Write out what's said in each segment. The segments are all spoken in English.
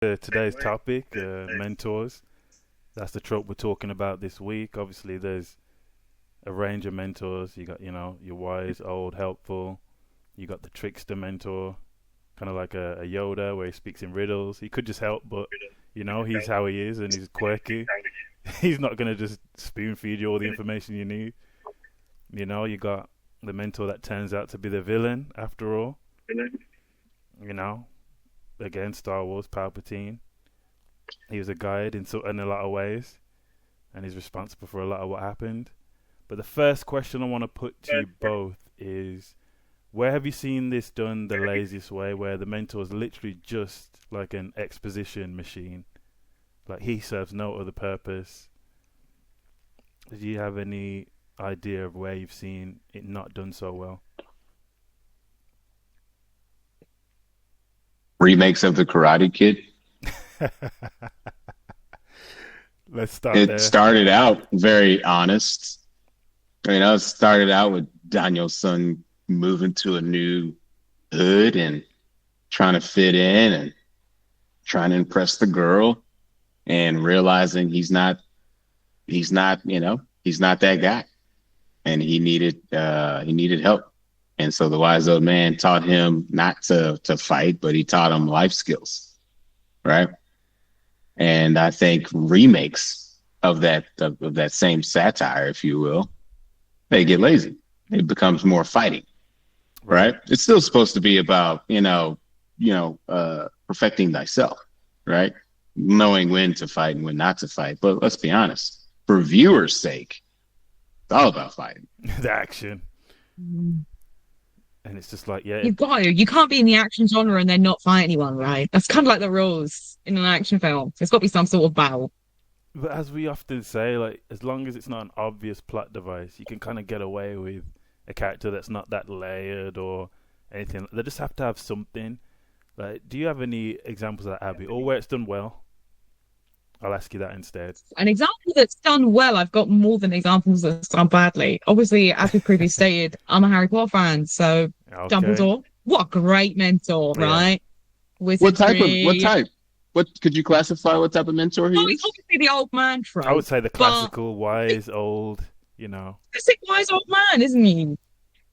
Today's topic, mentors. That's the trope we're talking about this week. Obviously, there's a range of mentors. You got, your wise, old, helpful. You got the trickster mentor, kind of like a Yoda where he speaks in riddles. He could just help, but, he's how he is and he's quirky. He's not going to just spoon feed you all the information you need. You got the mentor that turns out to be the villain after all. Again, Star Wars, Palpatine. He was a guide in a lot of ways, and he's responsible for a lot of what happened. But the first question I want to put to you both is, where have you seen this done the laziest way, where the mentor is literally just like an exposition machine? Like, he serves no other purpose. Do you have any idea of where you've seen it not done so well? Remakes of the Karate Kid. Let's start there. It started out very honest. It started out with Daniel-san moving to a new hood and trying to fit in and trying to impress the girl and realizing he's not that guy, and he needed help. And so the wise old man taught him not to fight, but he taught him life skills, right? And I think remakes of that same satire, if you will, they get lazy. It becomes more fighting, right? It's still supposed to be about perfecting thyself, right? Knowing when to fight and when not to fight. But let's be honest, for viewers' sake, it's all about fighting. The action. And it's just like, yeah. You've got to. You can't be in the action genre and then not fight anyone, right? That's kind of like the rules in an action film. There's got to be some sort of battle. But as we often say, like, as long as it's not an obvious plot device, you can kind of get away with a character that's not that layered or anything. They just have to have something. Like, do you have any examples of that, Abby? Or where it's done well? I'll ask you that instead. An example that's done well, I've got more than examples that's done badly. Obviously, as we previously stated, I'm a Harry Potter fan, so okay. Dumbledore, what a great mentor, right? Wizardry. What type? What could you classify? What type of mentor he is? He's obviously the old man trope. I would say the classical, wise, old, Classic wise old man, isn't he?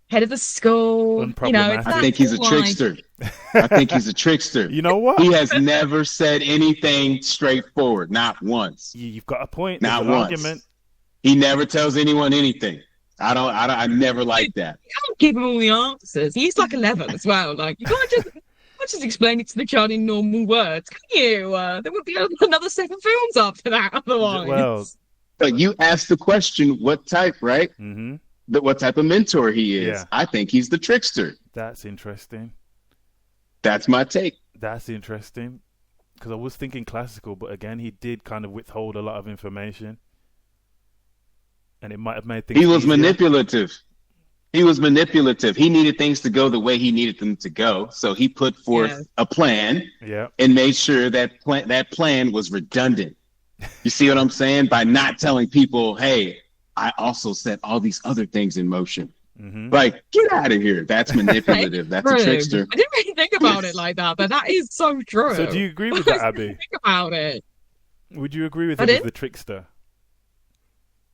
Head of the school. I think he's a trickster. I think he's a trickster. You know what? He has never said anything straightforward, not once. You've got a point. Not once. Argument. He never tells anyone anything. I never like that. You can't give him all the answers. He's like 11 as well. Like, you can't just explain it to the child in normal words, can you? There would be another 7 films after that otherwise. Well, but you asked the question, what type, right? Mm-hmm. What type of mentor he is. Yeah. I think he's the trickster. That's interesting. That's my take. That's interesting. Because I was thinking classical, but again, he did kind of withhold a lot of information. And it might have made things easier. manipulative. He was manipulative. He needed things to go the way he needed them to go. So he put forth a plan and made sure that plan was redundant. You see what I'm saying? By not telling people, hey, I also set all these other things in motion. Mm-hmm. Like, get out of here. That's manipulative. That's a trickster. I didn't really think about it like that, but that is so true. So do you agree with that, Abby? Think about it. Would you agree with him as the trickster?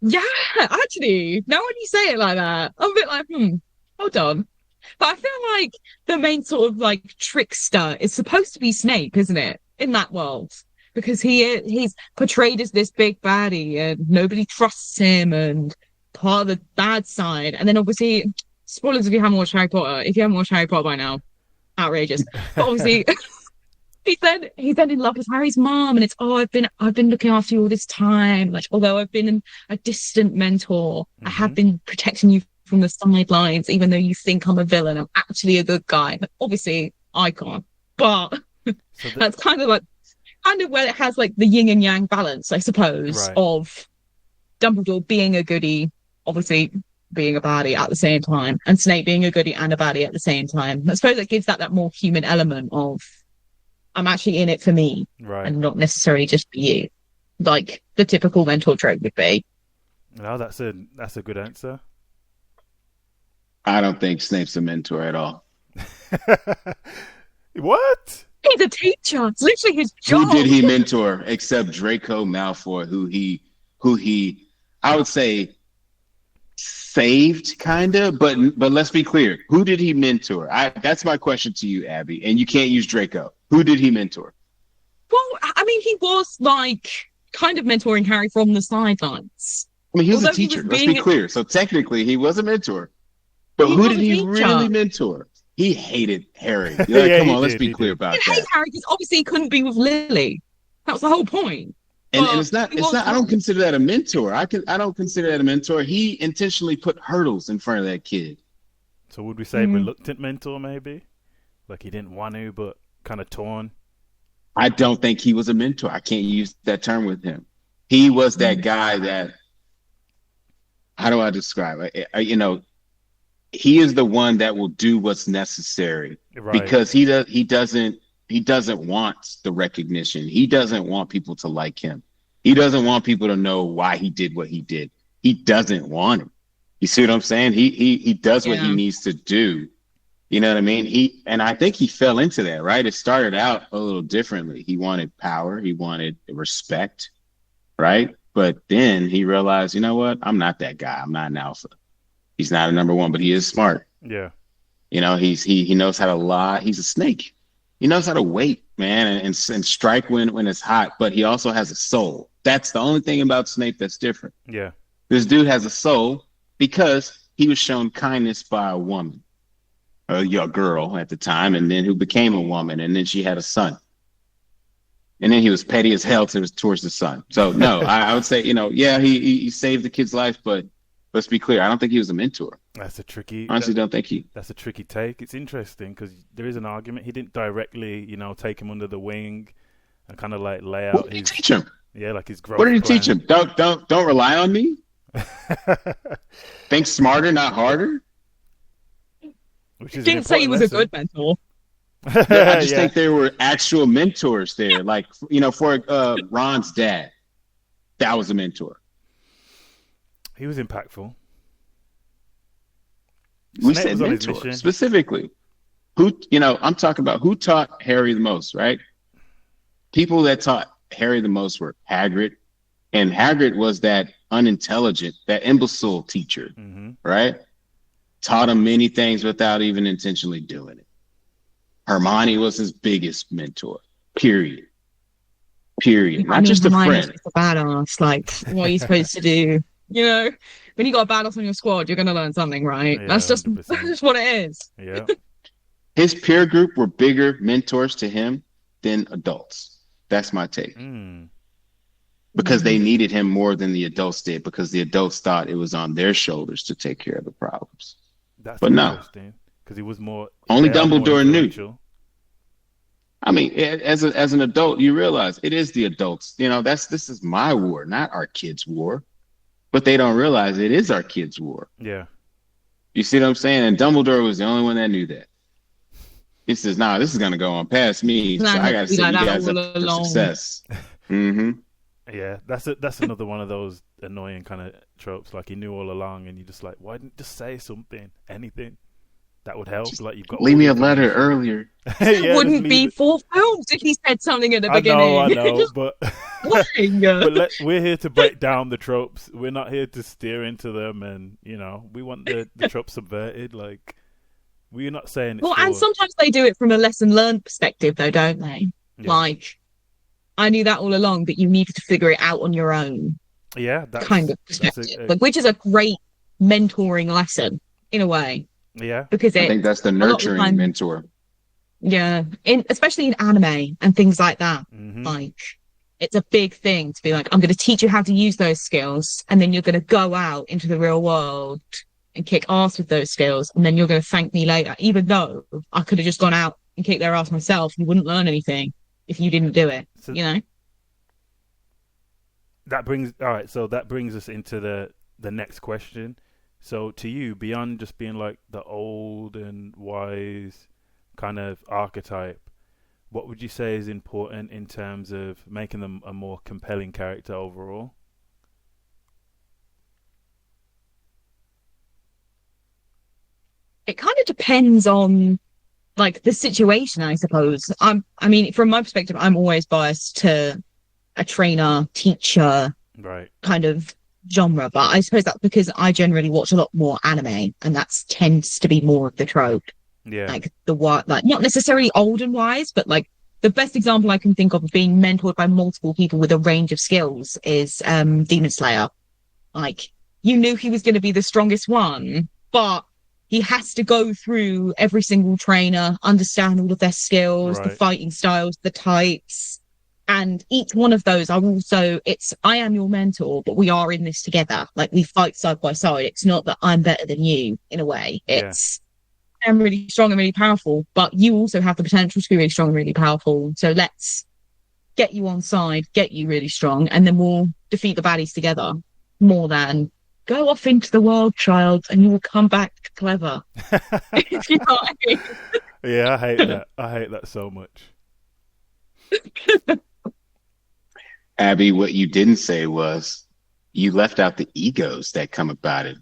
Yeah, actually. Now when you say it like that, I'm a bit like, hold on. But I feel like the main sort of like trickster is supposed to be Snape, isn't it? In that world. Because he's portrayed as this big baddie and nobody trusts him and part of the bad side. And then obviously, spoilers if you haven't watched Harry Potter. If you haven't watched Harry Potter by now, outrageous. But obviously, he's then in love with Harry's mom, and it's I've been looking after you all this time. Like, although I've been a distant mentor, I have been protecting you from the sidelines, even though you think I'm a villain. I'm actually a good guy. But obviously, I can't. But that's kind of where it has like the yin and yang balance, I suppose, of Dumbledore being a goodie, obviously being a baddie at the same time, and Snape being a goodie and a baddie at the same time. I suppose it gives that more human element of I'm actually in it for me and not necessarily just for you, like the typical mentor trope would be. No, that's a good answer. I don't think Snape's a mentor at all. What? He's a teacher. It's literally his Who job. did he mentor except Draco Malfoy, who he, I would say, saved, kind of. But let's be clear. Who did he mentor? That's my question to you, Abby. And you can't use Draco. Who did he mentor? Well, I mean, he was like kind of mentoring Harry from the sidelines. I mean, he was Although a teacher. he was Let's being be clear. So technically, he was a mentor. But He who was did a he teacher. really mentor? He hated Harry. Like, Yeah, come he on, let's did, be he clear did. about I hate that. Harry because obviously he couldn't be with Lily. That was the whole point. And But it's not. he It's was not. I don't consider that a mentor. I don't consider that a mentor. He intentionally put hurdles in front of that kid. So would we say Mm. reluctant mentor, maybe? Like he didn't want to, but kind of torn. I don't think he was a mentor. I can't use that term with him. He was that guy that. How do I describe it? He is the one that will do what's necessary Right. because he doesn't want the recognition. He doesn't want people to like him. He doesn't want people to know why he did what he did. He doesn't want it. You see what I'm saying? He does what he Yeah. needs to do. You know what I mean? And I think he fell into that, right? It started out a little differently. He wanted power, he wanted respect, right? But then he realized, you know what? I'm not that guy. I'm not an alpha. He's not a number one, but he is smart. Yeah. You know, he knows how to lie. He's a snake. He knows how to wait, man, and strike when it's hot. But he also has a soul. That's the only thing about Snape that's different. Yeah. This dude has a soul because he was shown kindness by a woman, a girl at the time, and then who became a woman, and then she had a son. And then he was petty as hell towards the son. So no, I would say, yeah, he saved the kid's life, but let's be clear, I don't think he was a mentor. That's a tricky. Honestly, don't think he. That's a tricky take. It's interesting because there is an argument. He didn't directly, take him under the wing and kind of like lay out What did he his teach him? like his growth. What did he plan. teach him? Don't rely on me. Think smarter, not harder. Which is Didn't say he was a good mentor. I just think there were actual mentors there. Like, for Ron's dad, that was a mentor. he was impactful. We Snape said was on his mentor mission. specifically. I'm talking about who taught Harry the most, right? People that taught Harry the most were Hagrid, and Hagrid was that unintelligent, that imbecile teacher, right? Taught him many things without even intentionally doing it. Hermione was his biggest mentor. Period. Not just a friend. It's a badass. Like, what are you supposed to do? When you got a badass on your squad, you're going to learn something, right? Yeah, that's just 100%. what it is. Yeah. His peer group were bigger mentors to him than adults. That's my take. Because they needed him more than the adults did, because the adults thought it was on their shoulders to take care of the problems. That's But no. interesting because he was more. Only they are more Dumbledore knew. influential. I mean, as an adult, you realize it is the adults. This is my war, not our kids' war. But they don't realize it is our kids' war. Yeah. You see what I'm saying? And Dumbledore was the only one that knew that. He says, "Nah, this is gonna go on past me, so I gotta set you guys up for success." Yeah, that's another one of those annoying kind of tropes. Like he knew all along, and you just like, why didn't you just say something, anything that would help? Like you've got. Leave me a letter earlier. It wouldn't be 4 films if he said something at the beginning. I know, but Boring. we're here to break down the tropes. We're not here to steer into them, and we want the tropes subverted. Like we're not saying. It's And sometimes they do it from a lesson learned perspective, though, don't they? Yeah. Like, I knew that all along, but you needed to figure it out on your own. Yeah, that's kind of perspective, which is a great mentoring lesson in a way. Yeah, because I think that's the nurturing mentor. Yeah, especially in anime and things like that. Like, it's a big thing to be like, I'm going to teach you how to use those skills, and then you're going to go out into the real world and kick ass with those skills, and then you're going to thank me later. Even though I could have just gone out and kicked their ass myself, you wouldn't learn anything if you didn't do it. So that brings us into the next question. So to you, beyond just being like the old and wise kind of archetype, what would you say is important in terms of making them a more compelling character overall? It kind of depends on like the situation, I suppose. I mean, from my perspective, I'm always biased to a trainer, teacher Right. kind of genre, but I suppose that's because I generally watch a lot more anime, and that tends to be more of the trope. Yeah. Like like not necessarily old and wise, but like the best example I can think of being mentored by multiple people with a range of skills is Demon Slayer. Like, you knew he was going to be the strongest one, but he has to go through every single trainer, understand all of their skills, the Right. fighting styles, the types. And each one of those are also, I am your mentor, but we are in this together. Like, we fight side by side. It's not that I'm better than you in a way. It's, I'm really strong and really powerful, but you also have the potential to be really strong and really powerful. So let's get you on side, get you really strong, and then we'll defeat the baddies together. More than go off into the world, child, and you will come back clever. If you know what I mean. Yeah, I hate that. I hate that so much. Abby, what you didn't say was you left out the egos that come about it.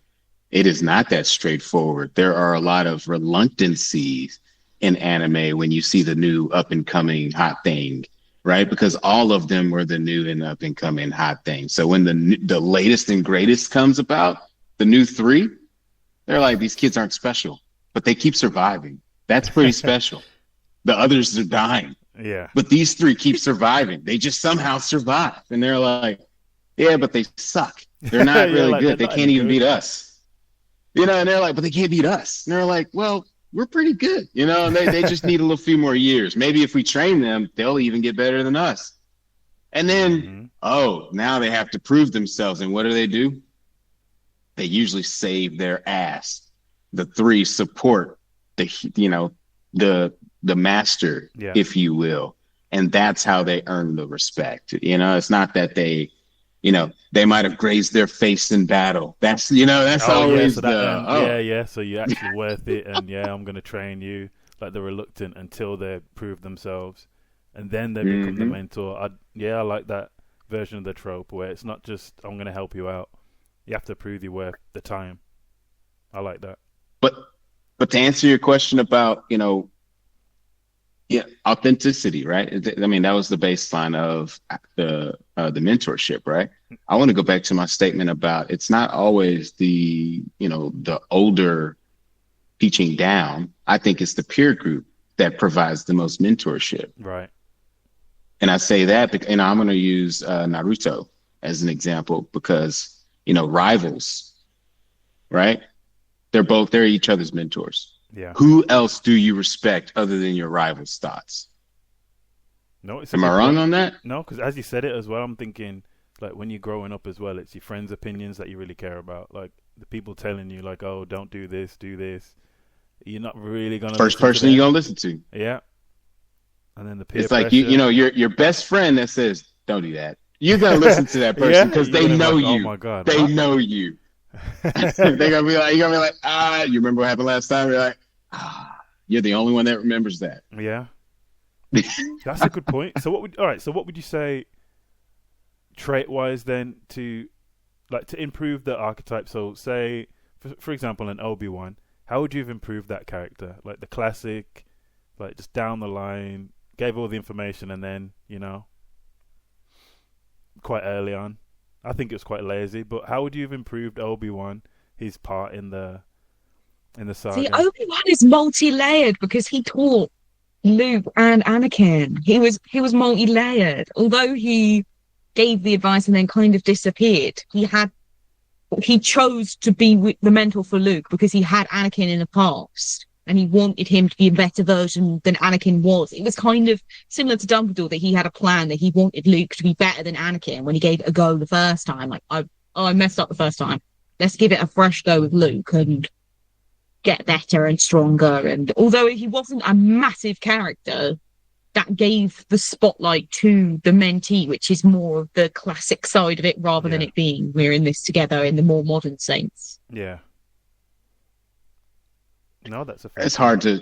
It is not that straightforward. There are a lot of reluctancies in anime when you see the new up and coming hot thing, right? Because all of them were the new and up and coming hot thing. So when the latest and greatest comes about, the new 3, they're like, these kids aren't special, but they keep surviving. That's pretty special. The others are dying. Yeah. But these 3 keep surviving. They just somehow survive. And they're like, yeah, but they suck. They're not really like, good. They can't even beat us. You know, and they're like, but they can't beat us. And they're like, well, we're pretty good. You know, and they just need a little few more years. Maybe if we train them, they'll even get better than us. And then, now they have to prove themselves. And what do? They usually save their ass. The 3 support the master, if you will. And that's how they earn the respect. You know, it's not that they might have grazed their face in battle. That's always so so you're actually worth it. And I'm going to train you. Like, they're reluctant until they prove themselves. And then they become the mentor. I like that version of the trope where it's not just, I'm going to help you out. You have to prove you're worth the time. I like that. But to answer your question about, authenticity, right? I mean, that was the baseline of the mentorship, right? I want to go back to my statement about it's not always the older teaching down. I think it's the peer group that provides the most mentorship. Right. And I say that, and I'm going to use Naruto as an example because, rivals, right? They're each other's mentors. Yeah. Who else do you respect other than your rival's thoughts? No, am I wrong on that? No, because as you said it as well, I'm thinking, like, when you're growing up as well, it's your friends' opinions that you really care about. Like, the people telling you, like, oh, don't do this, do this. You're not really going to first person you're going to listen to. Yeah. And then the peer It's like, pressure. your best friend that says, don't do that. You're going to listen to that person because they know you. Oh, my God. They know you. They're gonna be like, you're gonna be like, you remember what happened last time? You're like, you're the only one that remembers that. Yeah, that's a good point. So what would you say, trait wise, then, to improve the archetype? So say, for example, in Obi-Wan, how would you have improved that character? Like the classic, like just down the line, gave all the information, and then quite early on. I think it was quite lazy, but how would you have improved Obi-Wan, his part in the saga? See, Obi-Wan is multi-layered because he taught Luke and Anakin. He was multi-layered. Although he gave the advice and then kind of disappeared, he chose to be the mentor for Luke because he had Anakin in the past. And he wanted him to be a better version than Anakin was. It was kind of similar to Dumbledore that he had a plan that he wanted Luke to be better than Anakin when he gave it a go the first time. Like, I messed up the first time. Let's give it a fresh go with Luke and get better and stronger. And although he wasn't a massive character, that gave the spotlight to the mentee, which is more of the classic side of it rather than it being we're in this together in the more modern sense. Yeah. No, that's a fair It's hard to.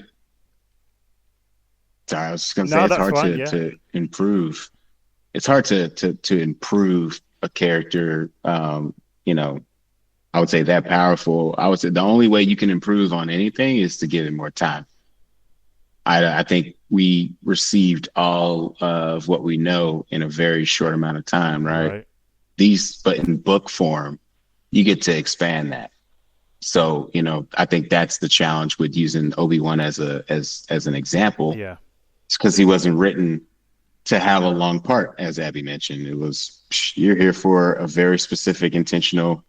Sorry, I was just going to say it's hard to improve. It's hard to improve a character. I would say that powerful. I would say the only way you can improve on anything is to give it more time. I think we received all of what we know in a very short amount of time, right? But in book form, you get to expand that. So, I think that's the challenge with using Obi-Wan as an example. Yeah. It's because he wasn't written to have a long part, as Abby mentioned. It was, you're here for a very specific, intentional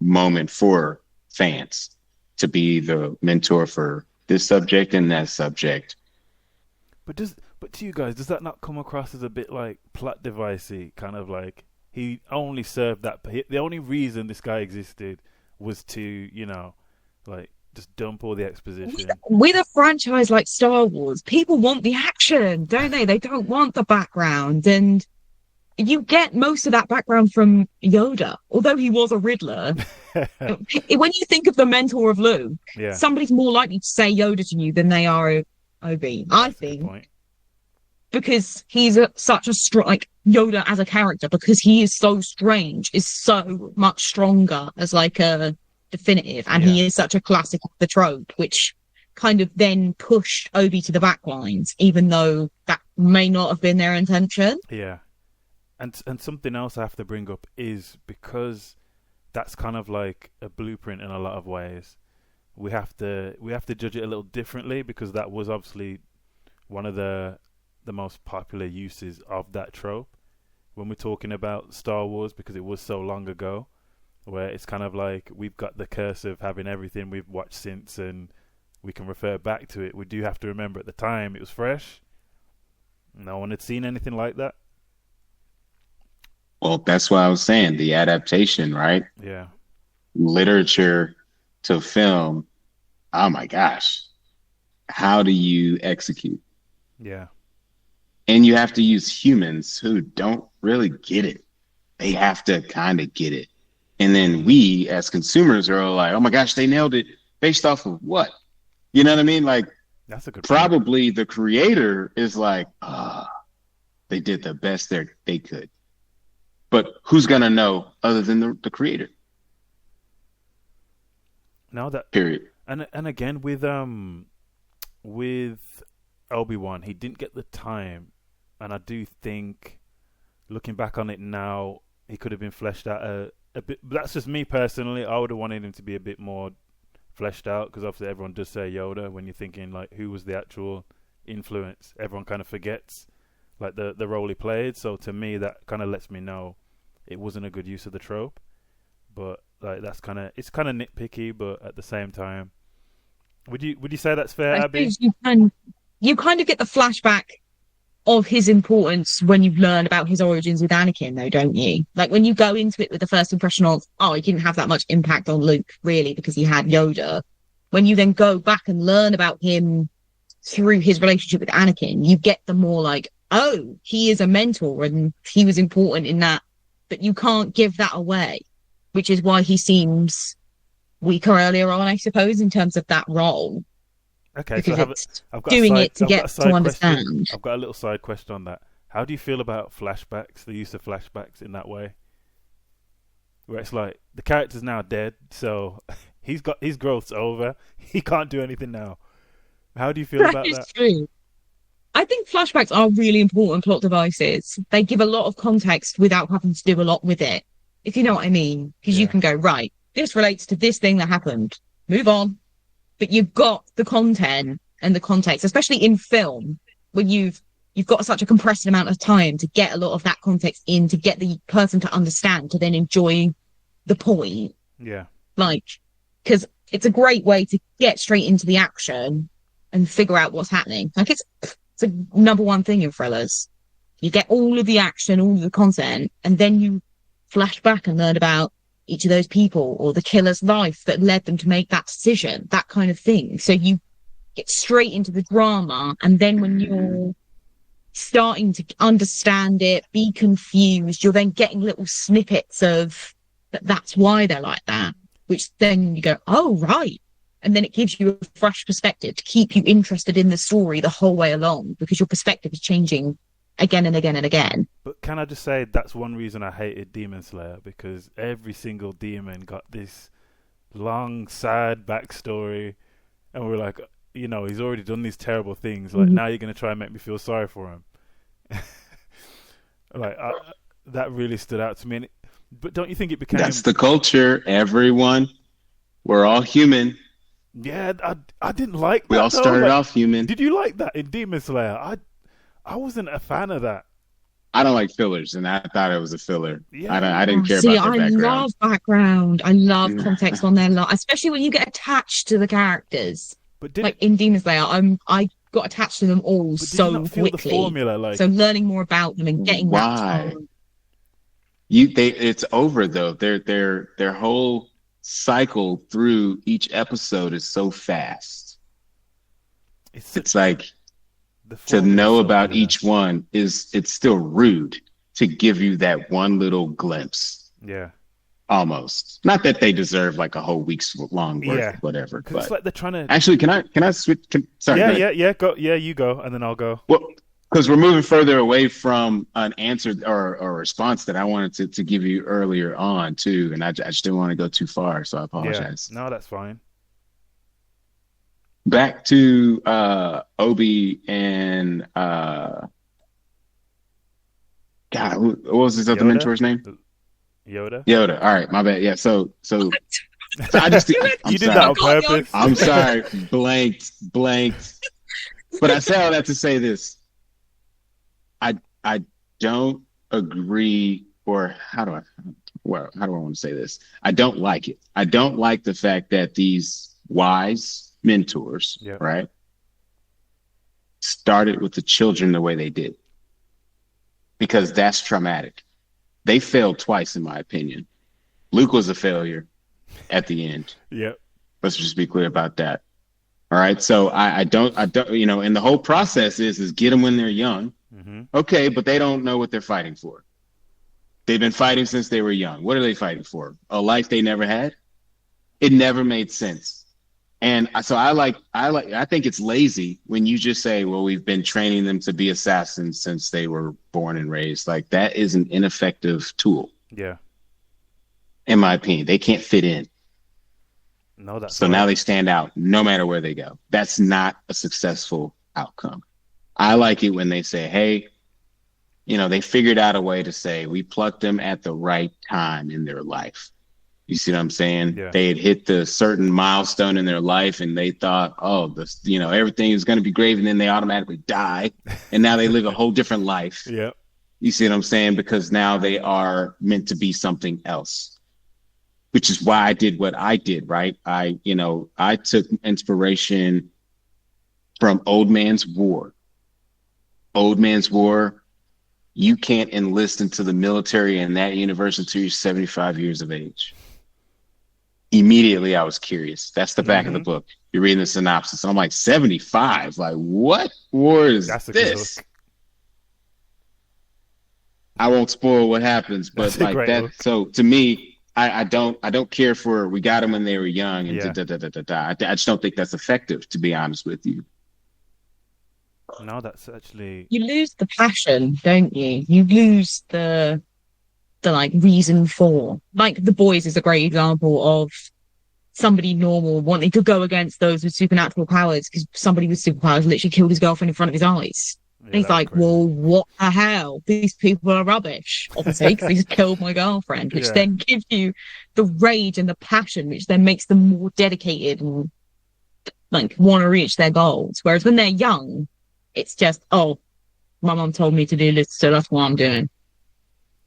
moment for fans to be the mentor for this subject and that subject. But to you guys, does that not come across as a bit like plot devicey, kind of like he only served that? The only reason this guy existed was to, like just dump all the exposition. With a franchise like Star Wars, people want the action, don't they? They don't want the background, and you get most of that background from Yoda, although he was a Riddler. When you think of the mentor of Luke, somebody's more likely to say Yoda to you than they are Obi, I think. Because he's such a strong, like Yoda as a character, because he is so strange, is so much stronger as like a definitive, and he is such a classic of the trope, which kind of then pushed Obi to the back lines, even though that may not have been their intention. Yeah. And something else I have to bring up is, because that's kind of like a blueprint in a lot of ways, we have to judge it a little differently, because that was obviously one of the most popular uses of that trope when we're talking about Star Wars, because it was so long ago, where it's kind of like we've got the curse of having everything we've watched since and we can refer back to it. We do have to remember at the time it was fresh. No one had seen anything like that. Well, that's why I was saying the adaptation, right? Yeah. Literature to film. Oh my gosh. How do you execute? Yeah. And you have to use humans who don't really get it. They have to kind of get it. And then we as consumers are like, oh my gosh, they nailed it based off of what? You know what I mean? Like, that's a good probably point. The creator is like, they did the best they could. But who's going to know other than the creator? No, that period. And again, with Obi-Wan, he didn't get the time. And I do think, looking back on it now, he could have been fleshed out a bit. But that's just me personally. I would have wanted him to be a bit more fleshed out, because obviously everyone does say Yoda when you're thinking like who was the actual influence. Everyone kind of forgets like the role he played. So to me, that kind of lets me know it wasn't a good use of the trope. But like it's kind of nitpicky, but at the same time, would you say that's fair, Abby? You kind of get the flashback of his importance when you learn about his origins with Anakin, though, don't you? Like when you go into it with the first impression of, he didn't have that much impact on Luke, really, because he had Yoda. When you then go back and learn about him through his relationship with Anakin, you get the more like, he is a mentor and he was important in that, but you can't give that away, which is why he seems weaker earlier on, I suppose, in terms of that role. Okay, so I've got to understand. I've got a little side question on that. How do you feel about flashbacks, the use of flashbacks in that way? Where it's like, the character's now dead, so he's got his growth's over. He can't do anything now. How do you feel about that? That is true. I think flashbacks are really important plot devices. They give a lot of context without having to do a lot with it, if you know what I mean. Because you can go, right, this relates to this thing that happened. Move on. But you've got the content and the context, especially in film, when you've got such a compressed amount of time to get a lot of that context in, to get the person to understand, to then enjoy the point. Yeah. Like, because it's a great way to get straight into the action and figure out what's happening. Like, it's a number one thing in thrillers. You get all of the action, all of the content, and then you flash back and learn about each of those people or the killer's life that led them to make that decision, that kind of thing. So you get straight into the drama, and then when you're starting to understand it, be confused, you're then getting little snippets of that's why they're like that, which then you go, oh, right. And then it gives you a fresh perspective to keep you interested in the story the whole way along, because your perspective is changing again and again and again. But can I just say, that's one reason I hated Demon Slayer, because every single demon got this long, sad backstory, and we're like, he's already done these terrible things. Like, now you're going to try and make me feel sorry for him. Like, that really stood out to me. But don't you think it became... That's the culture, everyone. We're all human. Yeah, I didn't like that. We all started off human. Did you like that in Demon Slayer? I wasn't a fan of that. I don't like fillers, and I thought it was a filler. Yeah. I didn't care about their background. I love background. I love context on their life, especially when you get attached to the characters. But in Demon Slayer, I got attached to them all so not feel quickly. The formula, like... So learning more about them and getting that tone. It's over though. Their whole cycle through each episode is so fast. It's like to know about each one it's still rude to give you that one little glimpse. Yeah. Almost. Not that they deserve like a whole week's long worth of whatever. But it's like they're trying to... Actually, can I switch? Sorry. Yeah. Go. Yeah, you go, and then I'll go. Well, because we're moving further away from an answer or a response that I wanted to give you earlier on too, and I just didn't want to go too far, so I apologize. Yeah. No, that's fine. Back to Obi and God, what was his other mentor's name? Yoda. All right, my bad. Yeah, so I just you did that on purpose. I'm sorry, blanked. But I say all that to say this. I don't agree, or how do I want to say this? I don't like it. I don't like the fact that these wise mentors, right, started with the children the way they did, because that's traumatic. They failed twice, in my opinion. Luke was a failure at the end. Yep. Let's just be clear about that. All right. So I don't, and the whole process is get them when they're young. Mm-hmm. Okay. But they don't know what they're fighting for. They've been fighting since they were young. What are they fighting for? A life they never had? It never made sense. And so I think it's lazy when you just say, well, we've been training them to be assassins since they were born and raised. Like, that is an ineffective tool. Yeah. In my opinion, they can't fit in. No, that's so now they stand out no matter where they go. That's not a successful outcome. I like it when they say, hey, they figured out a way to say we plucked them at the right time in their life. You see what I'm saying? Yeah. They had hit the certain milestone in their life and they thought, everything is going to be great. And then they automatically die. And now they live a whole different life. Yeah. You see what I'm saying? Because now they are meant to be something else, which is why I did what I did, right? I took inspiration from Old Man's War. Old Man's War, you can't enlist into the military in that universe until you're 75 years of age. Immediately, I was curious. That's the back of the book. You're reading the synopsis. And I'm like, 75? Like, what war is this? I won't spoil what happens, but like that. Book. So to me, I don't care for we got them when they were young and I just don't think that's effective, to be honest with you. No, that's actually... You lose the passion, don't you? You lose the like reason for. Like The Boys is a great example of somebody normal wanting to go against those with supernatural powers because somebody with superpowers literally killed his girlfriend in front of his eyes. And he's like, crazy. Well, what the hell? These people are rubbish, obviously, because he's killed my girlfriend, which then gives you the rage and the passion, which then makes them more dedicated and like want to reach their goals. Whereas when they're young, it's just, oh, my mom told me to do this, so that's what I'm doing.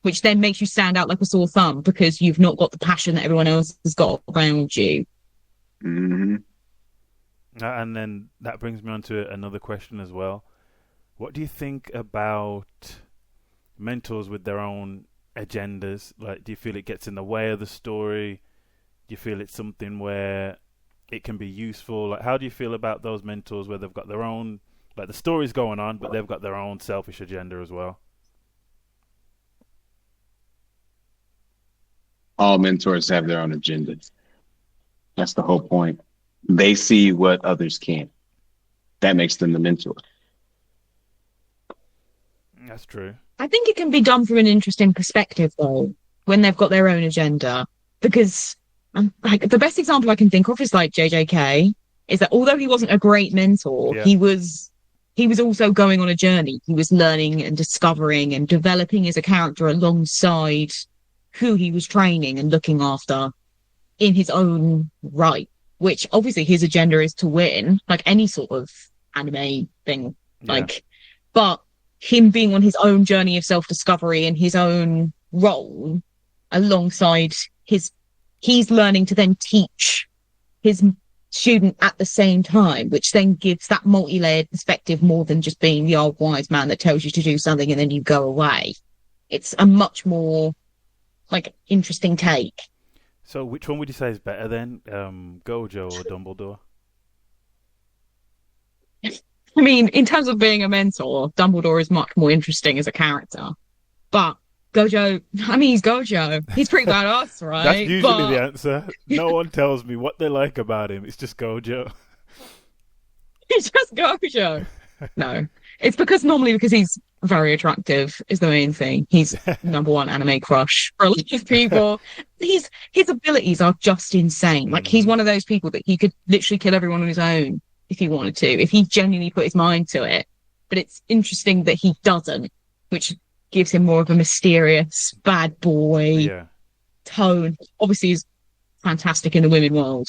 Which then makes you stand out like a sore thumb because you've not got the passion that everyone else has got around you. Mm-hmm. And then that brings me on to another question as well. What do you think about mentors with their own agendas? Like, do you feel it gets in the way of the story? Do you feel it's something where it can be useful? Like, how do you feel about those mentors where they've got their own, like the story's going on, but they've got their own selfish agenda as well? All mentors have their own agendas. That's the whole point. They see what others can't. That makes them the mentor. That's true. I think it can be done from an interesting perspective, though, when they've got their own agenda. Because, like, the best example I can think of is like JJK is that although he wasn't a great mentor, Yeah. he was also going on a journey. He was learning and discovering and developing as a character alongside who he was training and looking after in his own right, which obviously his agenda is to win, like any sort of anime thing. Yeah. Like, but him being on his own journey of self-discovery and his own role alongside he's learning to then teach his student at the same time, which then gives that multi-layered perspective more than just being the old wise man that tells you to do something and then you go away. It's a much more like interesting take. So which one would you say is better then, Gojo or Dumbledore? I mean, in terms of being a mentor, Dumbledore is much more interesting as a character. But Gojo, I mean, he's Gojo. He's pretty badass, right? That's usually the answer. No one tells me what they like about him. It's just Gojo. He's just Gojo. No, it's because he's very attractive is the main thing. He's number one anime crush for a lot of people. His abilities are just insane. Like, he's one of those people that he could literally kill everyone on his own if he wanted to, if he genuinely put his mind to it. But it's interesting that he doesn't, which gives him more of a mysterious bad boy tone. Obviously, he's fantastic in the women world.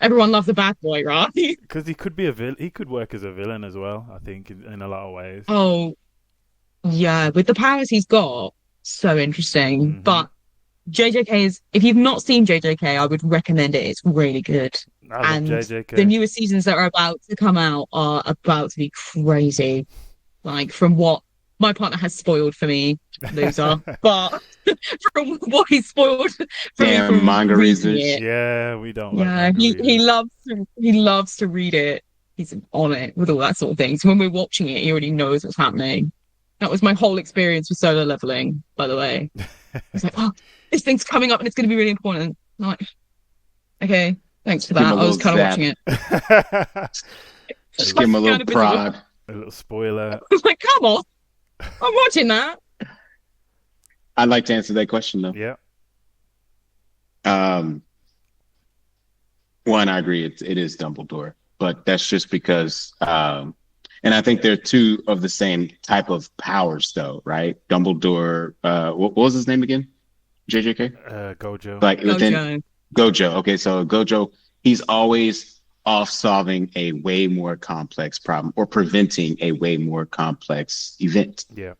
Everyone loves a bad boy, right? Because he could be he could work as a villain as well, I think, in a lot of ways. Oh, yeah. With the powers he's got, so interesting. Mm-hmm. But JJK is, if you've not seen JJK, I would recommend it. It's really good. I love JJK. The newest seasons that are about to come out are about to be crazy. Like, from what my partner has spoiled for me, loser. But from what he spoiled for me from manga research. Yeah, we don't. Yeah, like he loves to read it. He's on it with all that sort of thing. So when we're watching it, he already knows what's happening. That was my whole experience with Solo Leveling, by the way. It's like, oh, this thing's coming up and it's going to be really important. I'm like, okay, thanks for that. I was kind of watching it. Just give him a little prod. A little spoiler. I was like, come on. I'm watching that. I'd like to answer that question, though. Yeah. One, I agree. It is Dumbledore, but that's just because, and I think they're two of the same type of powers, though, right? Dumbledore. What was his name again? JJK. Gojo. Like within Gojo. Okay, so Gojo, he's always off solving a way more complex problem or preventing a way more complex event. Yeah.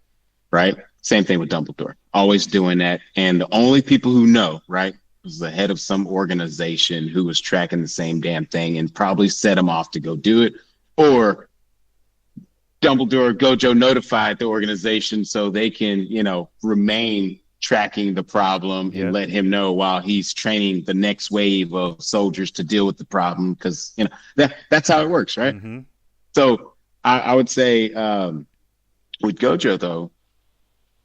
Right? Same thing with Dumbledore. Always doing that. And the only people who know, right, was the head of some organization who was tracking the same damn thing and probably set him off to go do it. Or Dumbledore, Gojo notified the organization so they can, remain tracking the problem and let him know while he's training the next wave of soldiers to deal with the problem, because that's how it works, right? Mm-hmm. So I would say with Gojo, though,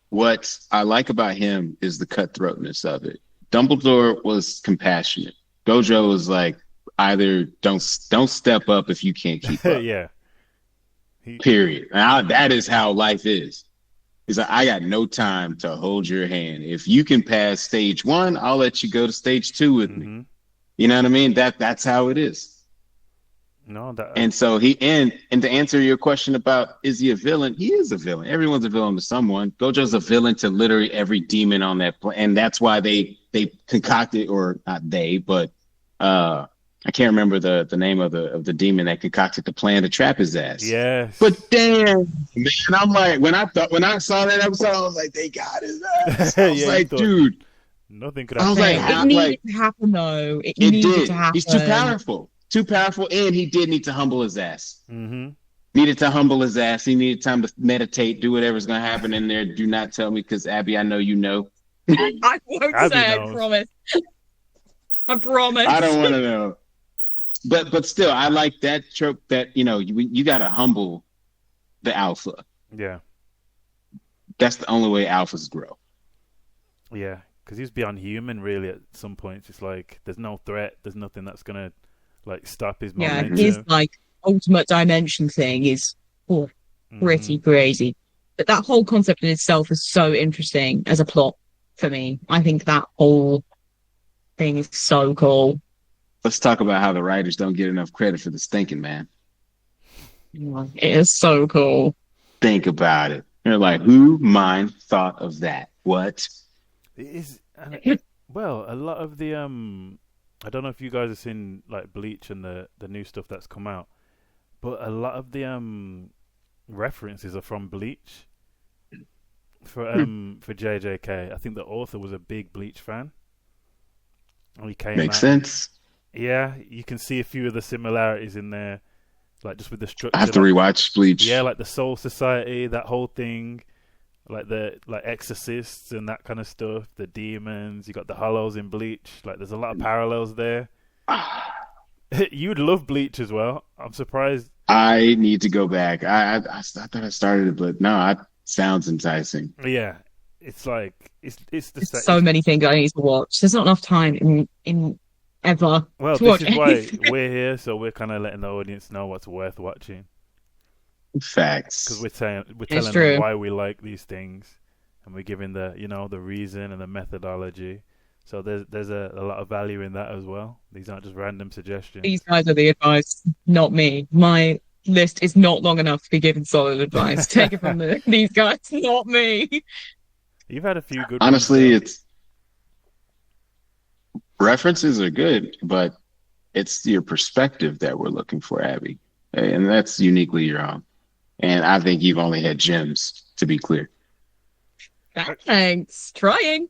what I like about him is the cutthroatness of it. Dumbledore was compassionate. Gojo was like, either don't step up if you can't keep up. Yeah. Period. That is how life is. He's like, I got no time to hold your hand. If you can pass stage 1, I'll let you go to stage 2 with me. You know what I mean? That's how it is. No, that. And so and to answer your question about is he a villain? He is a villain. Everyone's a villain to someone. Gojo's a villain to literally every demon on that planet, and that's why they concocted, or not they, but I can't remember the name of the demon that concocted the plan to trap his ass. Yes. But damn, man, I'm like, when I saw that episode, I was like, they got his ass. I was like, dude, nothing could happen. I was like, it needed to happen though. It needed to happen. He's too powerful, and he did need to humble his ass. Mm-hmm. Needed to humble his ass. He needed time to meditate, do whatever's gonna happen in there. Do not tell me, because Abby, I know you know. I won't Abby say. knows. I promise. I promise. I don't want to know. But still, I like that trope that, you got to humble the alpha. Yeah. That's the only way alphas grow. Yeah, because he's beyond human, really, at some points. It's like, there's no threat. There's nothing that's going to, stop his momentum. His, ultimate dimension thing is pretty crazy. But that whole concept in itself is so interesting as a plot for me. I think that whole thing is so cool. let's talk about how the writers don't get enough credit for this thinking, man. It is so cool. Think about it. They're like, who mind thought of that? What? It is, well, a lot of the I don't know if you guys have seen like Bleach and the new stuff that's come out, but a lot of the references are from Bleach. For JJK, I think the author was a big Bleach fan. And he came Makes out. sense. Yeah, you can see a few of the similarities in there, like just with the structure. I have to rewatch Bleach. Yeah, like the Soul Society, that whole thing, like the exorcists and that kind of stuff. The demons, you got the hollows in Bleach. Like, there's a lot of parallels there. You'd love Bleach as well. I'm surprised. I need to go back. I thought I started it, but no, it sounds enticing. Yeah, it's like it's so many things I need to watch. There's not enough time in ever. Well, to this watch is why anything. we're here, so we're kind of letting the audience know what's worth watching. Facts. Because we're telling true. them why we like these things, and we're giving the the reason and the methodology. So there's a lot of value in that as well. These aren't just random suggestions. These guys are the advice, not me. My list is not long enough to be given solid advice. Take it from these guys, not me. You've had a few good Honestly, ones, it's references are good, but it's your perspective that we're looking for, Abby. And that's uniquely your own. And I think you've only had gems, to be clear. Thanks. Trying.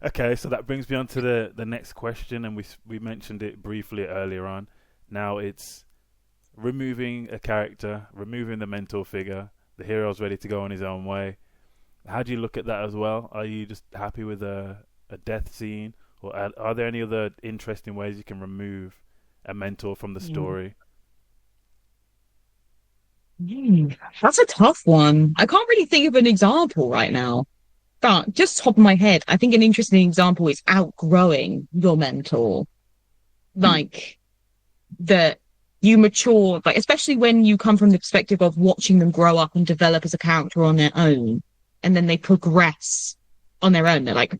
Okay, so that brings me on to the next question, and we mentioned it briefly earlier on. Now it's removing a character, removing the mentor figure. The hero's ready to go on his own way. How do you look at that as well? Are you just happy with a death scene, or are there any other interesting ways you can remove a mentor from the story? That's a tough one. I can't really think of an example right now. But just top of my head, I think an interesting example is outgrowing your mentor. Like that you mature, like especially when you come from the perspective of watching them grow up and develop as a character on their own, and then they progress on their own. They're like,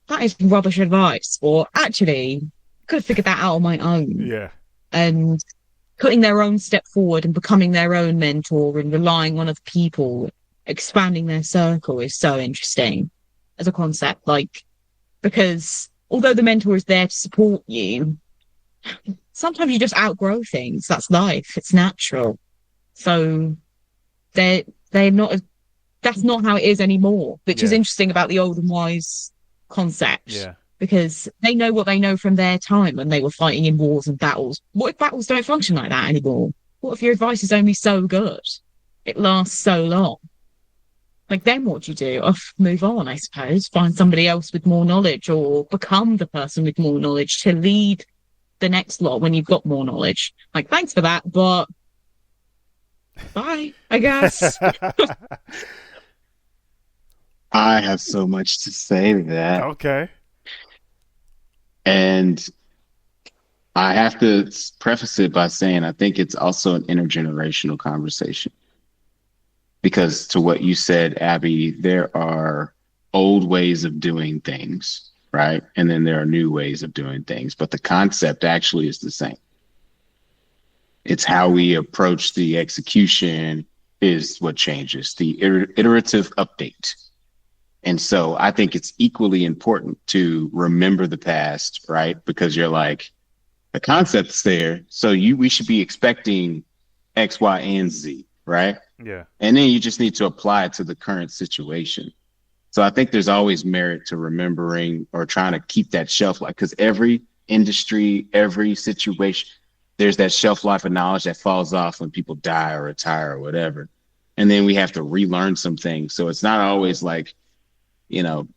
that is rubbish advice, or actually, I could have figured that out on my own. Yeah. And putting their own step forward and becoming their own mentor and relying on other people, expanding their circle is so interesting as a concept. Like, because although the mentor is there to support you, sometimes you just outgrow things. That's life. It's natural. So they're not, that's not how it is anymore, which is interesting about the old and wise concept. Yeah. Because they know what they know from their time when they were fighting in wars and battles. What if battles don't function like that anymore? What if your advice is only so good? It lasts so long. Like, then what do you do? Oh, move on, I suppose. Find somebody else with more knowledge, or become the person with more knowledge to lead the next lot when you've got more knowledge. Like, thanks for that, but bye, I guess. I have so much to say to that. Okay. And I have to preface it by saying I think it's also an intergenerational conversation. Because to what you said, Abby, there are old ways of doing things, right? And then there are new ways of doing things. But the concept actually is the same. It's how we approach the execution is what changes, the iterative update. And so I think it's equally important to remember the past, right? Because you're like, the concept's there, so we should be expecting X, Y, and Z, right? Yeah. And then you just need to apply it to the current situation. So I think there's always merit to remembering or trying to keep that shelf life, because every industry, every situation, there's that shelf life of knowledge that falls off when people die or retire or whatever. And then we have to relearn some things. So it's not always like,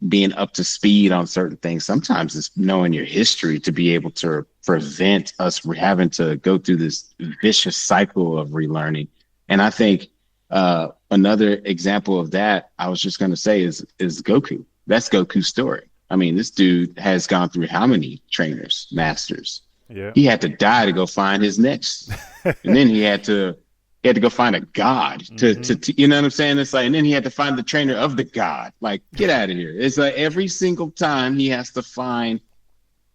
being up to speed on certain things. Sometimes it's knowing your history to be able to prevent us having to go through this vicious cycle of relearning. And I think another example of that, I was just going to say, is Goku. That's Goku's story. I mean, this dude has gone through how many trainers, masters? Yeah. He had to die to go find his next. And then he had to go find a god to you know what I'm saying? It's like, and then he had to find the trainer of the god. Like, get out of here. It's like every single time he has to find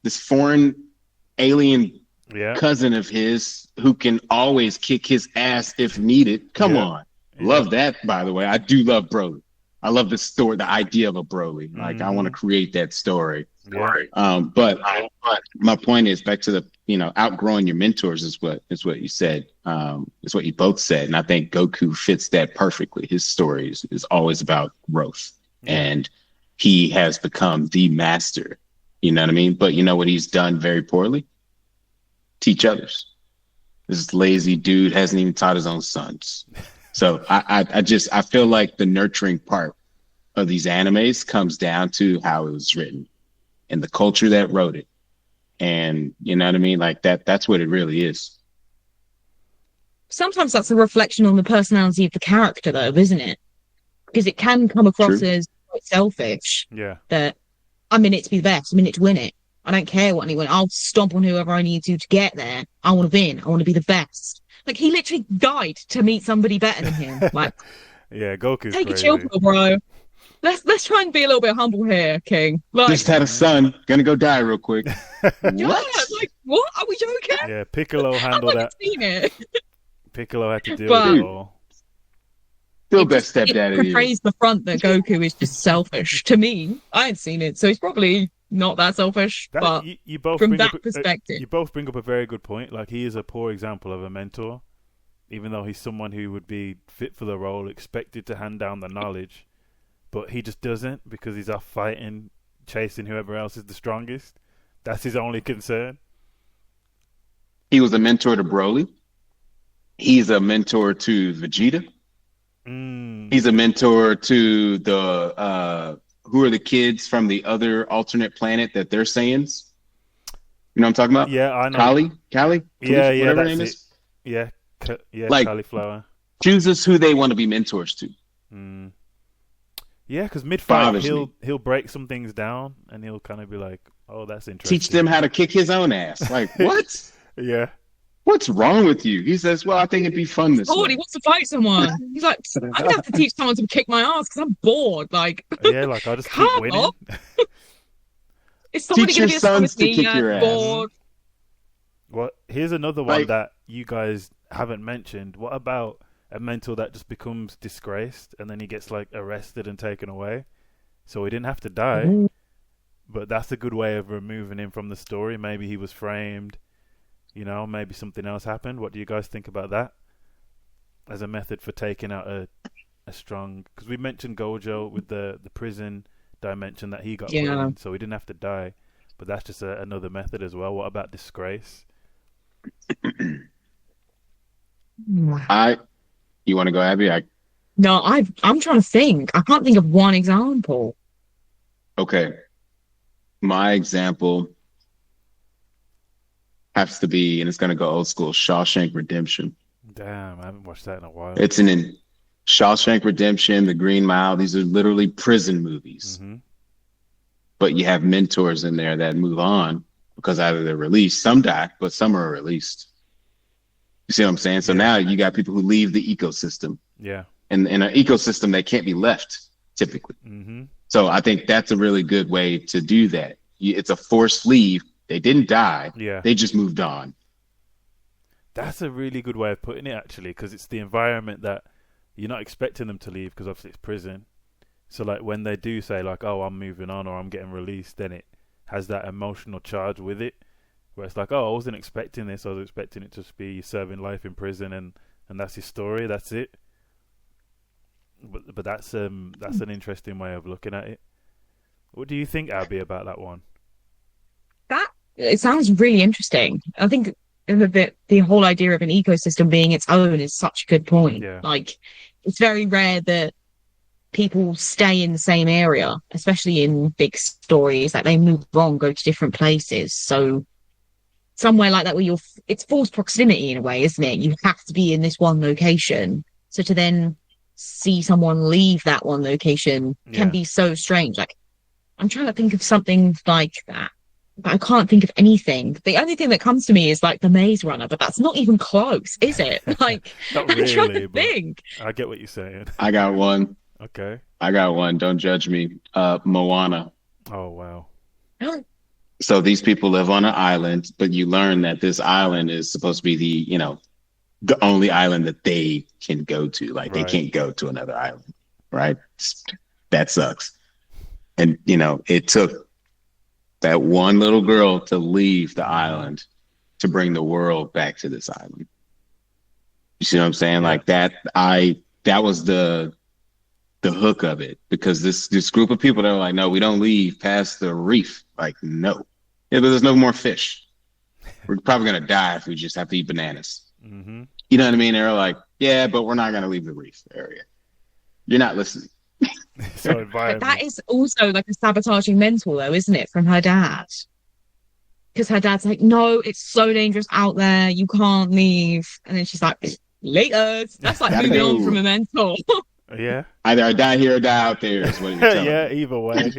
this foreign alien Yeah. cousin of his who can always kick his ass if needed. Come Yeah. on. Love that, by the way. I do love Broly. I love the story, the idea of a Broly. Like, I want to create that story. Yeah. But my point is back to the, outgrowing your mentors is what you said. Is what you both said. And I think Goku fits that perfectly. His story is always about growth. And he has become the master. You know what I mean? But you know what he's done very poorly? Teach others. This lazy dude hasn't even taught his own sons. So I feel like the nurturing part of these animes comes down to how it was written and the culture that wrote it. And you know what I mean? Like that's what it really is. Sometimes that's a reflection on the personality of the character, though, isn't it? Because it can come across as quite selfish. Yeah. That I'm in it to be the best. I'm in it to win it. I don't care what anyone. I'll stomp on whoever I need to get there. I want to win. I want to be the best. Like, he literally died to meet somebody better than him. Like, yeah, Goku's take crazy. a chill pill, bro. Let's try and be a little bit humble here, King. Like, Just had a son, gonna go die real quick. yeah, like, what? Are we joking? Yeah, Piccolo handled I've that. seen it. Piccolo had to deal But- with it all. Still best stepdad It of you. portrays the front that Goku is just selfish. To me, I ain't seen it, so he's probably not that selfish. But You both from bring that up, perspective, you both bring up a very good point. Like, he is a poor example of a mentor, even though he's someone who would be fit for the role, expected to hand down the knowledge, but he just doesn't because he's off fighting, chasing whoever else is the strongest. That's his only concern. He was a mentor to Broly. He's a mentor to Vegeta. He's a mentor to the who are the kids from the other alternate planet that they're Saiyans? You know what I'm talking about? Yeah, I know. Callie? Yeah, whatever her that's name it. is. Yeah, Like- cauliflower. Chooses who they want to be mentors to. Yeah, because mid-fight Obviously. he'll break some things down and he'll kind of be like, "Oh, that's interesting." Teach them how to kick his own ass. Like, what? Yeah, What's wrong with you? He says, well, I think it'd be fun this oh, way. he wants to fight someone. He's like, I'm gonna have to teach someone to kick my ass because I'm bored. Like, yeah. Like, I'll just keep Come winning. on. is somebody Teach gonna your be as strong sons as to me? kick your ass. Bored. Well, here's another one Like- that you guys haven't mentioned. What about a mentor that just becomes disgraced and then he gets like arrested and taken away? So he didn't have to die, but that's a good way of removing him from the story. Maybe he was framed, maybe something else happened. What do you guys think about that as a method for taking out a strong? Because we mentioned Gojo with the prison dimension that he got put Yeah. in, so he didn't have to die. But that's just another method as well. What about disgrace? You want to go, Abby? No, I'm trying to think. I can't think of one example. Okay. My example has to be, and it's going to go old school, Shawshank Redemption. Damn, I haven't watched that in a while. It's in Shawshank Redemption, The Green Mile. These are literally prison movies. Mm-hmm. But you have mentors in there that move on because either they're released, some die, but some are released. You see what I'm saying? So now you got people who leave the ecosystem. Yeah. And in an ecosystem that can't be left, typically. Mm-hmm. So I think that's a really good way to do that. It's a forced leave. They didn't die. Yeah. They just moved on. That's a really good way of putting it, actually, because it's the environment that you're not expecting them to leave because obviously it's prison. So like when they do say like, "Oh, I'm moving on" or "I'm getting released," then it has that emotional charge with it, where it's like, "Oh, I wasn't expecting this. I was expecting it to just be serving life in prison, and that's his story. That's it." But that's an interesting way of looking at it. What do you think, Abby, about that one? It sounds really interesting. I think the whole idea of an ecosystem being its own is such a good point. Yeah. Like, it's very rare that people stay in the same area, especially in big stories. Like, they move on, go to different places. So somewhere like that where it's forced proximity in a way, isn't it? You have to be in this one location. So to then see someone leave that one location can be so strange. Like, I'm trying to think of something like that, but I can't think of anything. The only thing that comes to me is like the Maze Runner, but that's not even close, is it? Like, Not I'm trying really, to but think. I get what you're saying. I got one. Okay. Don't judge me. Moana. Oh wow. So these people live on an island, but you learn that this island is supposed to be the only island that they can go to. Like they Right. can't go to another island, right? That sucks. And it took that one little girl to leave the island to bring the world back to this island. You see what I'm saying? Yeah. Like that was the hook of it, because this group of people that were like, no, we don't leave past the reef. Like, no. Yeah, but there's no more fish. We're probably gonna die if we just have to eat bananas. Mm-hmm. You know what I mean? They're like, yeah, but we're not gonna leave the reef area. You're not listening. So But environment. that is also like a sabotaging mentor, though, isn't it, from her dad? Because her dad's like, no, it's so dangerous out there. You can't leave. And then she's like, later. That's like Gotta moving go. on from a mentor. Yeah. Either I die here or die out there is what you're telling Yeah. me. Either way,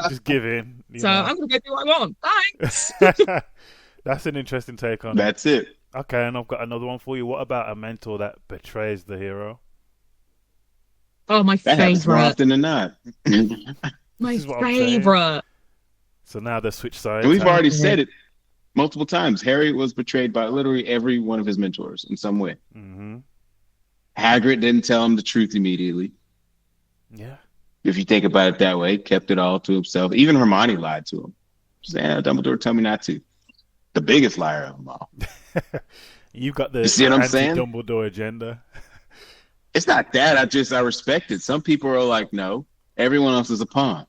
just give in. So I'm going to go do what I want. Thanks. That's an interesting take on it. That's it. Okay, and I've got another one for you. What about a mentor that betrays the hero? Oh, my That happens more favorite. often than not. My This is what I'm saying. favorite. So now they switch sides. And we've already Yeah. said it multiple times. Harry was betrayed by literally every one of his mentors in some way. Mm-hmm. Hagrid didn't tell him the truth immediately. Yeah. If you think about it that way, kept it all to himself. Even Hermione lied to him. She said, Dumbledore told me not to. The biggest liar of them all. You got the You see what I'm saying? anti-Dumbledore agenda. It's not that. I respect it. Some people are like, no, everyone else is a pawn.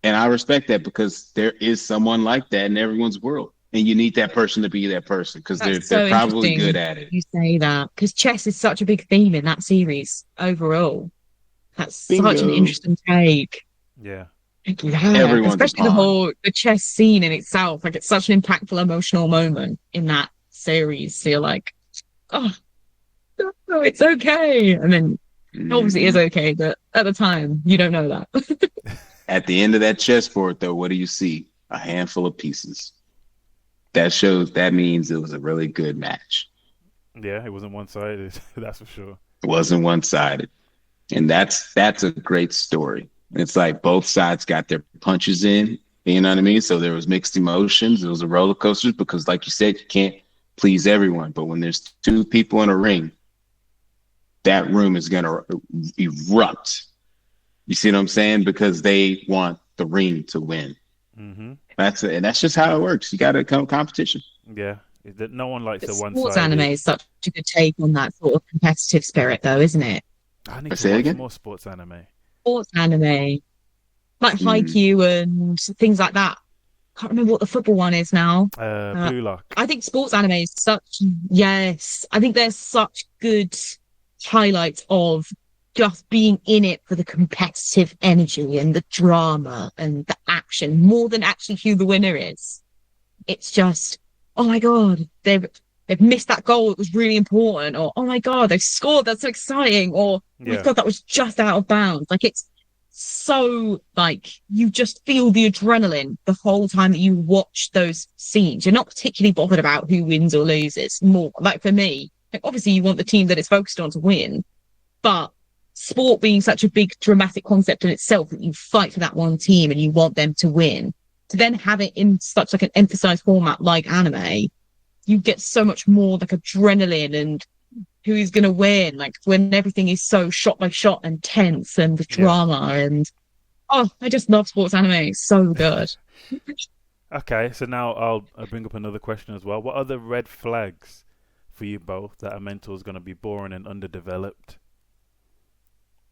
And I respect that, because there is someone like that in everyone's world. And you need that person to be that person, because they're That's so probably interesting. good at it. You say that because chess is such a big theme in that series overall. That's such an Bingo. interesting take. Yeah. Yeah, Everyone's a especially pawn. the chess scene in itself. Like it's such an impactful emotional moment in that series. So you're like, oh, no, it's okay. And then obviously it is okay, but at the time you don't know that. At the end of that chessboard, though, what do you see? A handful of pieces. That means it was a really good match. Yeah, it wasn't one-sided. That's for sure. It wasn't one-sided. And that's a great story. It's like both sides got their punches in, you know what I mean? So there was mixed emotions. It was a roller coaster, because like you said, you can't please everyone. But when there's two people in a ring, that room is going to erupt. You see what I'm saying? Because they want the ring to win. Mm-hmm. That's it. And that's just how it works. You got to come competition. Yeah. No one likes But a sports one-sided. anime is such a good take on that sort of competitive spirit, though, isn't it? I need Say to it watch again? more sports anime. Sports anime, like Mm. Haikyuu and things like that. Can't remember what the football one is now. Blue Lock. I think sports anime is yes, I think there's such good highlights of just being in it for the competitive energy and the drama and the action more than actually who the winner is. It's just, oh my God, they've missed that goal. It was really important. Or, oh my God, they've scored. That's so exciting. Or, oh my Yeah. God, that was just out of bounds. Like it's so like you just feel the adrenaline the whole time that you watch those scenes. You're not particularly bothered about who wins or loses. More like for me, like obviously you want the team that it's focused on to win, but sport being such a big dramatic concept in itself that you fight for that one team and you want them to win, to then have it in such like an emphasized format like anime, you get so much more like adrenaline and who's going to win, like when everything is so shot by shot and tense and the drama. And oh, I just love sports anime. It's so good. Okay, so now I'll bring up another question as well. What are the red flags for you both that a mentor is going to be boring and underdeveloped?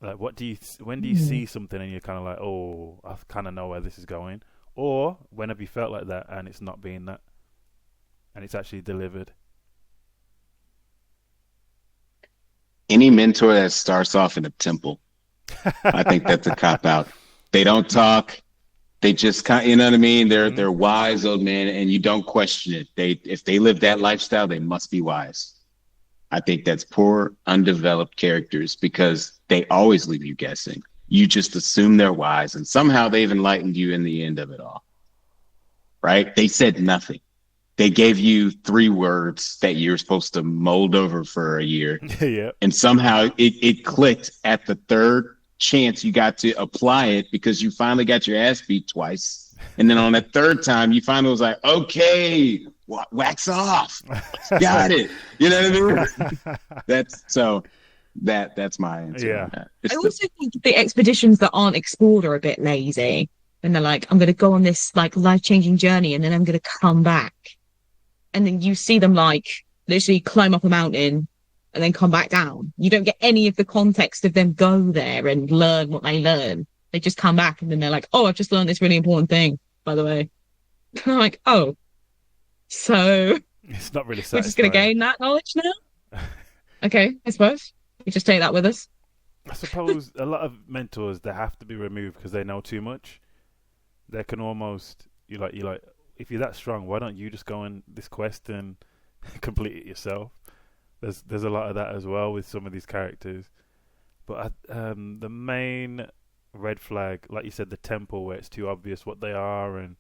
Like, when do you see something and you're kind of like, oh, I kind of know where this is going? Or when have you felt like that and it's not being that, and it's actually delivered? Any mentor that starts off in a temple, I think that's a cop out. They don't talk. They just you know what I mean? They're wise old men, and you don't question it. If they live that lifestyle, they must be wise. I think that's poor, undeveloped characters, because they always leave you guessing. You just assume they're wise, and somehow they've enlightened you in the end of it all. Right? They said nothing. They gave you 3 words that you're supposed to mold over for a year. Yeah. And somehow it clicked at the 3rd chance you got to apply it, because you finally got your ass beat twice. And then on that third time, you finally was like, okay, wax off. Got it. You know what I mean? That's my answer. Yeah. On that. I also think the expeditions that aren't explored are a bit lazy. And they're like, I'm going to go on this like life-changing journey and then I'm going to come back. And then you see them like literally climb up a mountain and then come back down. You don't get any of the context of them go there and learn what they learn. They just come back and then they're like, oh, I've just learned this really important thing, by the way. And I'm like, oh, so It's not really we're just going to gain that knowledge now? Okay, I suppose. We just take that with us. I suppose a lot of mentors, they have to be removed because they know too much. They can almost, you like, if you're that strong, why don't you just go on this quest and complete it yourself? There's a lot of that as well with some of these characters. But the main red flag, like you said, the temple, where it's too obvious what they are and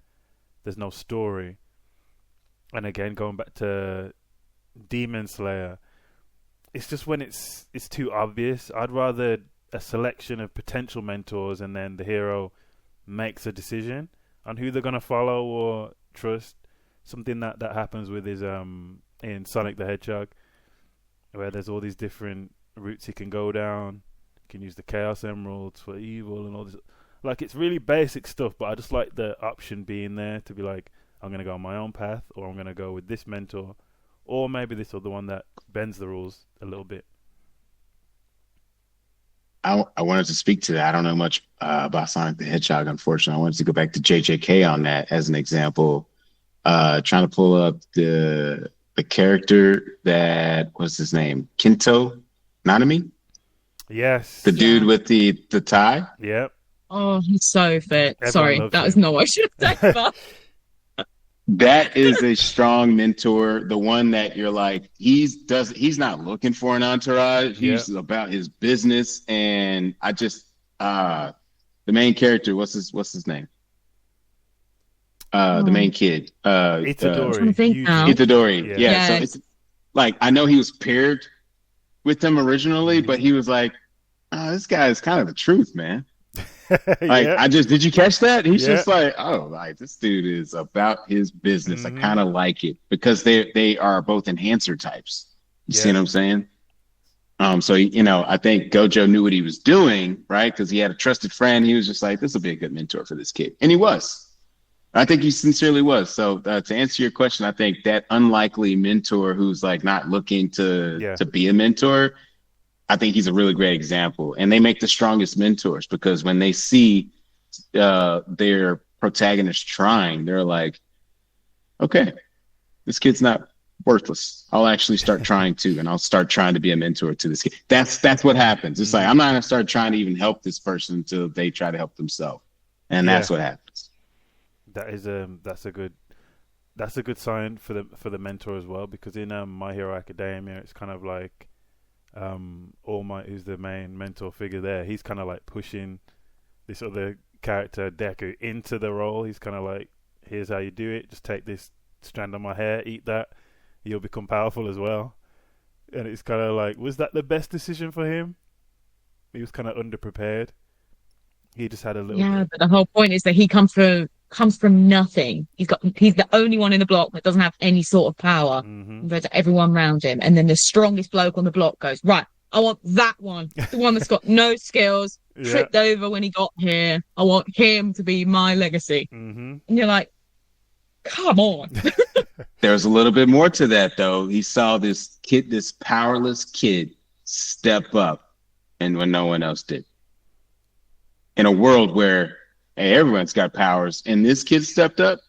there's no story. And again, going back to Demon Slayer, it's just when it's too obvious. I'd rather a selection of potential mentors and then the hero makes a decision on who they're going to follow or trust. Something that happens with his in Sonic the Hedgehog, where there's all these different routes he can go down. You can use the Chaos Emeralds for evil and all this. Like, it's really basic stuff, but I just like the option being there to be like, I'm going to go on my own path, or I'm going to go with this mentor, or maybe this other one that bends the rules a little bit. I wanted to speak to that. I don't know much about Sonic the Hedgehog, unfortunately. I wanted to go back to JJK on that as an example. Trying to pull up the character that, what's his name? Kinto Nanami? Yes. The dude with the tie? Yep. Oh, he's so fit. Everyone Sorry, loves that is him. not what I should have said. But That is a strong mentor. The one that you're like, he's not looking for an entourage. He's about his business. And I just the main character, what's his name? The main kid. Itadori. I'm trying to think now. Itadori. Yeah. Yeah. So Yes. it's like, I know he was paired with them originally, but he was like, oh, this guy is kind of the truth, man. Like, Yeah. did you catch that? He's Yeah. just like, oh, like, this dude is about his business. Mhm. I kind of like it because they are both enhancer types. You see Yeah. what I'm saying? So, I think Gojo knew what he was doing, right? Because he had a trusted friend. He was just like, this will be a good mentor for this kid. And he was. I think he sincerely was. So to answer your question, I think that unlikely mentor who's like not looking to be a mentor, I think he's a really great example. And they make the strongest mentors because when they see their protagonist trying, they're like, okay, this kid's not worthless. I'll actually start trying too, and I'll start trying to be a mentor to this kid. That's what happens. It's like, I'm not gonna start trying to even help this person until they try to help themselves. And that's what happens. That is that's a good sign for the mentor as well, because in My Hero Academia, it's kind of like All Might, who's the main mentor figure there, he's kind of like pushing this other character Deku into the role. He's kind of like, here's how you do it, just take this strand of my hair, eat that, you'll become powerful as well. And it's kind of like, was that the best decision for him? He was kind of underprepared. He just had a little bit. but the whole point is that he comes from nothing. He's the only one in the block that doesn't have any sort of power compared to everyone around him. And then the strongest bloke on the block goes, right, I want that one, the one that's got no skills, tripped over when he got here. I want him to be my legacy. And you're like, come on. There's a little bit more to that, though. He saw this powerless kid step up, and when no one else did. In a world where, hey, everyone's got powers, and this kid stepped up,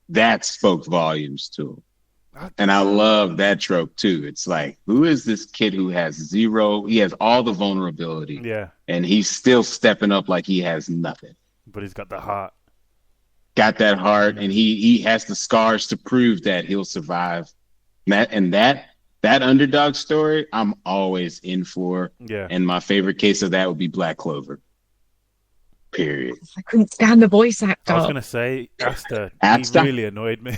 that spoke volumes to him. And I love that trope, too. It's like, who is this kid who has zero? He has all the vulnerability. Yeah. And he's still stepping up like he has nothing. But he's got the heart. Got that heart, and he has the scars to prove that he'll survive. That underdog story, I'm always in for. Yeah. And my favorite case of that would be Black Clover. Period. I couldn't stand the voice actor. I was going to say, Asta, Asta? he really annoyed me.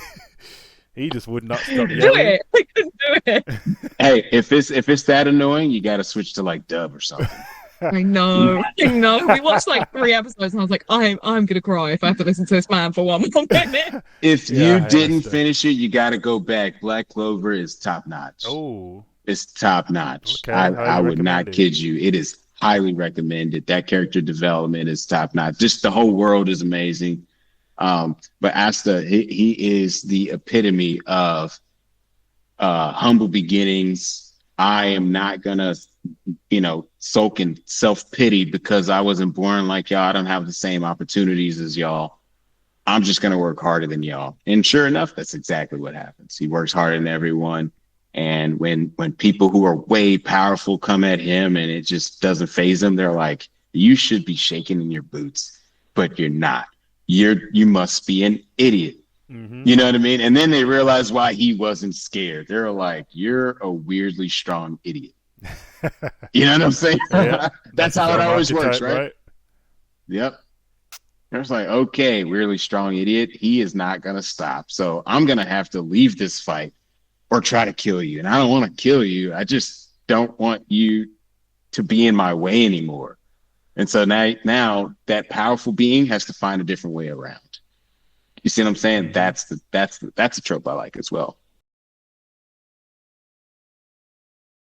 He just would not stop yelling. Do it. I couldn't do it. Hey, if it's that annoying, you got to switch to like dub or something. I know, I know. We watched like 3 episodes, and I was like, I'm gonna cry if I have to listen to this man for one more minute. If Yeah, you I didn't understand. finish it, you got to go back. Black Clover is top notch. Oh, It's top notch. okay. I Highly would not recommended. kid you. It is highly recommended. That character development is top notch. Just the whole world is amazing. But Asta, he is the epitome of humble beginnings. I am not gonna, sulk in self-pity because I wasn't born like y'all. I don't have the same opportunities as y'all. I'm just gonna work harder than y'all. And sure enough, that's exactly what happens. He works harder than everyone. And when people who are way powerful come at him and it just doesn't faze them, they're like, you should be shaking in your boots, but you're not. You must be an idiot. Hmm. You know what I mean? And then they realize why he wasn't scared. They're like, you're a weirdly strong idiot. You know what I'm saying? Yeah, That's a how it film always works, archetype, right? Yep. It's like, okay, weirdly strong idiot. He is not going to stop. So I'm going to have to leave this fight or try to kill you. And I don't want to kill you. I just don't want you to be in my way anymore. And so now that powerful being has to find a different way around. You see what I'm saying? Mhm. That's a trope I like as well.